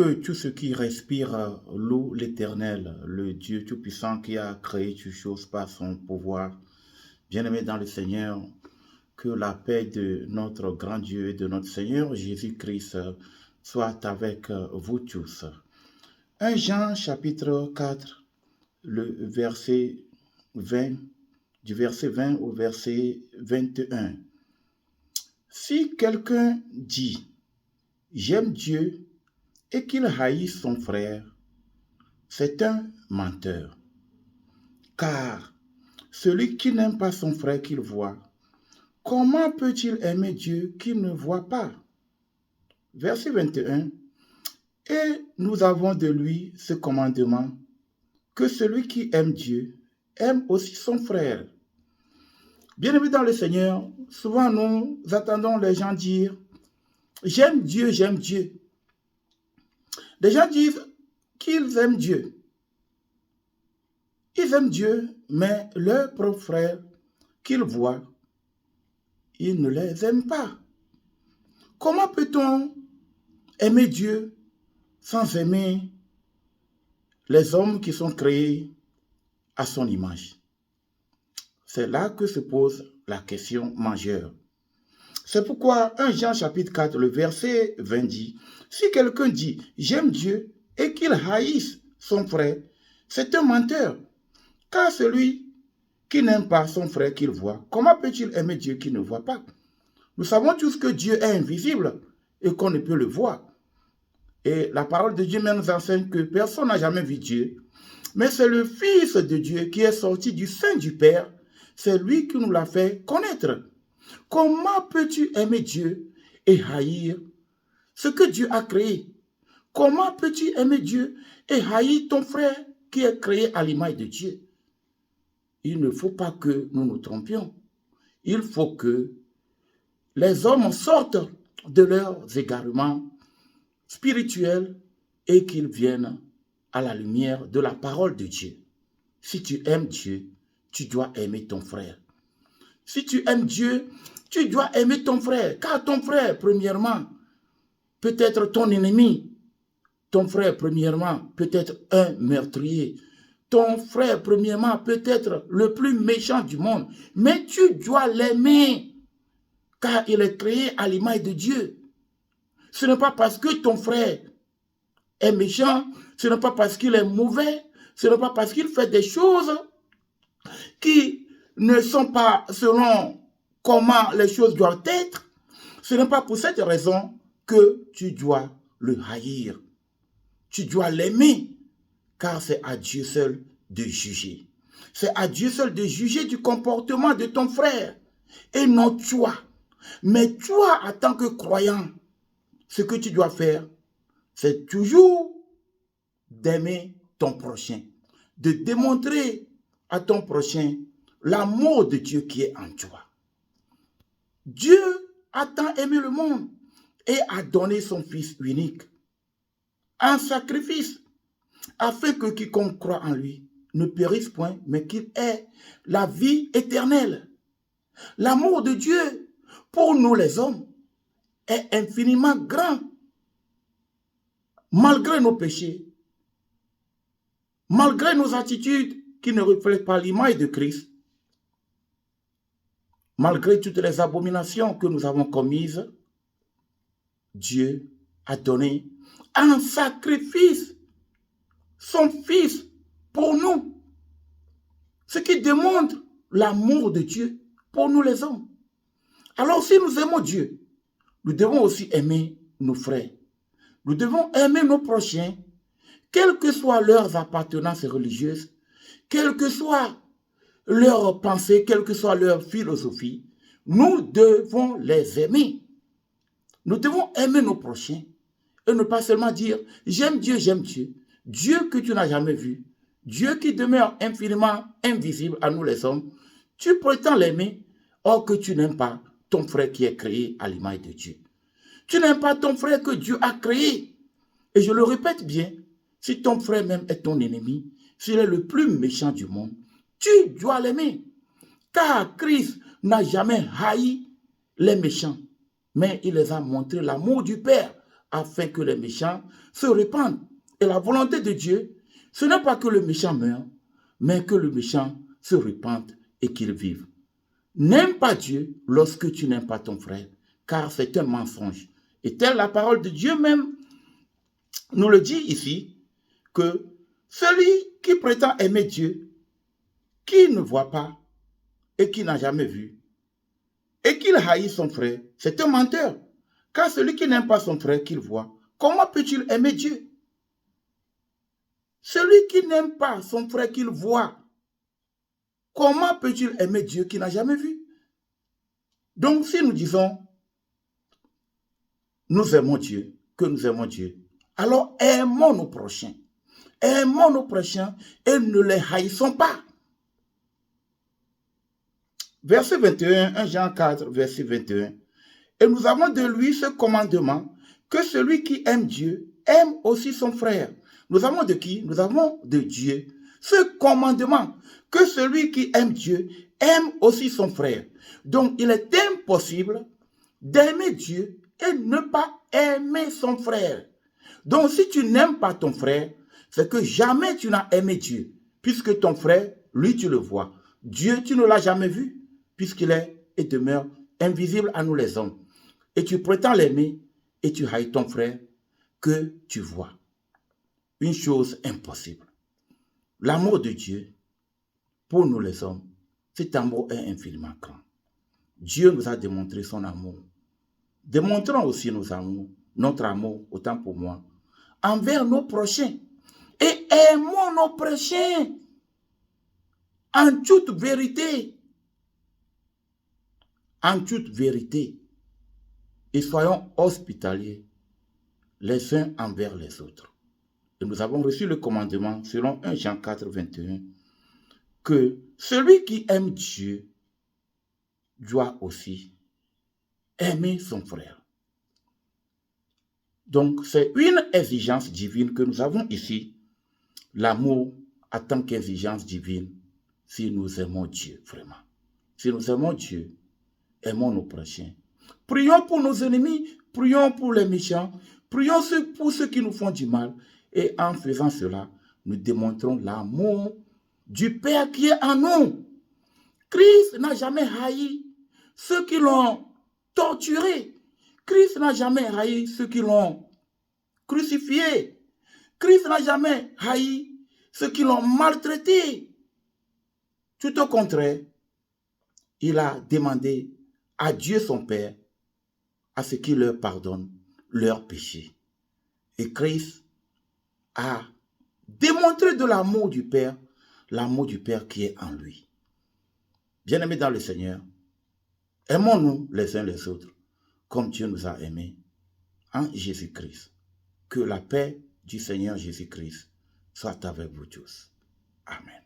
Que tout ce qui respire loue l'Éternel, le Dieu Tout-Puissant qui a créé toutes choses par son pouvoir. Bien-aimés dans le Seigneur, que la paix de notre grand Dieu et de notre Seigneur Jésus-Christ soit avec vous tous. 1 Jean chapitre 4, le verset 20, du verset 20 au verset 21. Si quelqu'un dit « J'aime Dieu » et qu'il haïsse son frère, c'est un menteur. Car celui qui n'aime pas son frère qu'il voit, comment peut-il aimer Dieu qu'il ne voit pas? Verset 21. Et nous avons de lui ce commandement, que celui qui aime Dieu aime aussi son frère. Bien-aimés dans le Seigneur, souvent nous attendons les gens dire « J'aime Dieu, j'aime Dieu ». Les gens disent qu'ils aiment Dieu. Ils aiment Dieu, mais leurs propres frères qu'ils voient, ils ne les aiment pas. Comment peut-on aimer Dieu sans aimer les hommes qui sont créés à son image? C'est là que se pose la question majeure. C'est pourquoi 1 Jean chapitre 4, le verset 20 dit, « Si quelqu'un dit « J'aime Dieu » et qu'il haïsse son frère, c'est un menteur. Car celui qui n'aime pas son frère qu'il voit, comment peut-il aimer Dieu qu'il ne voit pas? Nous savons tous que Dieu est invisible et qu'on ne peut le voir. Et la parole de Dieu même nous enseigne que personne n'a jamais vu Dieu. Mais c'est le Fils de Dieu qui est sorti du sein du Père. C'est lui qui nous l'a fait connaître. Comment peux-tu aimer Dieu et haïr ce que Dieu a créé? Comment peux-tu aimer Dieu et haïr ton frère qui est créé à l'image de Dieu? Il ne faut pas que nous nous trompions. Il faut que les hommes sortent de leurs égarements spirituels et qu'ils viennent à la lumière de la parole de Dieu. Si tu aimes Dieu, tu dois aimer ton frère. Si tu aimes Dieu, tu dois aimer ton frère, car ton frère, premièrement, peut être ton ennemi. Ton frère, premièrement, peut être un meurtrier. Ton frère, premièrement, peut être le plus méchant du monde. Mais tu dois l'aimer, car il est créé à l'image de Dieu. Ce n'est pas parce que ton frère est méchant, ce n'est pas parce qu'il est mauvais, ce n'est pas parce qu'il fait des choses qui ne sont pas selon comment les choses doivent être. Ce n'est pas pour cette raison que tu dois le haïr. Tu dois l'aimer, car c'est à Dieu seul de juger. C'est à Dieu seul de juger du comportement de ton frère, et non toi. Mais toi, en tant que croyant, ce que tu dois faire, c'est toujours d'aimer ton prochain, de démontrer à ton prochain l'amour de Dieu qui est en toi. Dieu a tant aimé le monde et a donné son Fils unique en sacrifice, afin que quiconque croit en lui ne périsse point, mais qu'il ait la vie éternelle. L'amour de Dieu pour nous les hommes est infiniment grand. Malgré nos péchés, malgré nos attitudes qui ne reflètent pas l'image de Christ, malgré toutes les abominations que nous avons commises, Dieu a donné un sacrifice, son Fils, pour nous. Ce qui démontre l'amour de Dieu pour nous les hommes. Alors si nous aimons Dieu, nous devons aussi aimer nos frères. Nous devons aimer nos prochains, quelles que soient leurs appartenances religieuses, quelles que soient leurs pensées, quelle que soit leur philosophie. Nous devons les aimer. Nous devons aimer nos prochains et ne pas seulement dire « j'aime Dieu, j'aime Dieu ». Dieu que tu n'as jamais vu, Dieu qui demeure infiniment invisible à nous les hommes, tu prétends l'aimer, or que tu n'aimes pas ton frère qui est créé à l'image de Dieu. Tu n'aimes pas ton frère que Dieu a créé. Et je le répète bien, si ton frère même est ton ennemi, s'il est le plus méchant du monde, tu dois l'aimer. Car Christ n'a jamais haï les méchants, mais il les a montré l'amour du Père afin que les méchants se répandent. Et la volonté de Dieu, ce n'est pas que le méchant meure, mais que le méchant se répande et qu'il vive. N'aime pas Dieu lorsque tu n'aimes pas ton frère, car c'est un mensonge. Et telle la parole de Dieu même nous le dit ici, que celui qui prétend aimer Dieu, qui ne voit pas et qui n'a jamais vu, et qu'il haït son frère, c'est un menteur. Car celui qui n'aime pas son frère qu'il voit, comment peut-il aimer Dieu? Celui qui n'aime pas son frère qu'il voit, comment peut-il aimer Dieu qu'il n'a jamais vu? Donc si nous disons, nous aimons Dieu, que nous aimons Dieu, alors aimons nos prochains. Aimons nos prochains et ne les haïssons pas. Verset 21, 1 Jean 4, verset 21. Et nous avons de lui ce commandement, que celui qui aime Dieu aime aussi son frère. Nous avons de qui? Nous avons de Dieu. Ce commandement, que celui qui aime Dieu aime aussi son frère. Donc, il est impossible d'aimer Dieu et ne pas aimer son frère. Donc, si tu n'aimes pas ton frère, c'est que jamais tu n'as aimé Dieu, puisque ton frère, lui, tu le vois. Dieu, tu ne l'as jamais vu, puisqu'il est et demeure invisible à nous les hommes. Et tu prétends l'aimer et tu haïs ton frère que tu vois. Une chose impossible. L'amour de Dieu, pour nous les hommes, cet amour est infiniment grand. Dieu nous a démontré son amour. Démontrons aussi notre amour, autant pour moi, envers nos prochains. Et aimons nos prochains en toute vérité. En toute vérité. Et soyons hospitaliers les uns envers les autres. Et nous avons reçu le commandement selon 1 Jean 4, 21, que celui qui aime Dieu doit aussi aimer son frère. Donc, c'est une exigence divine que nous avons ici. L'amour en tant qu'exigence divine, si nous aimons Dieu, vraiment. Si nous aimons Dieu, aimons nos prochains. Prions pour nos ennemis, prions pour les méchants, prions pour ceux qui nous font du mal. Et en faisant cela, nous démontrons l'amour du Père qui est en nous. Christ n'a jamais haï ceux qui l'ont torturé. Christ n'a jamais haï ceux qui l'ont crucifié. Christ n'a jamais haï ceux qui l'ont maltraité. Tout au contraire, il a demandé à Dieu son Père à ce qu'il leur pardonne leurs péchés. Et Christ a démontré de l'amour du Père qui est en lui. Bien-aimés dans le Seigneur, aimons-nous les uns les autres comme Dieu nous a aimés en Jésus-Christ. Que la paix du Seigneur Jésus-Christ soit avec vous tous. Amen.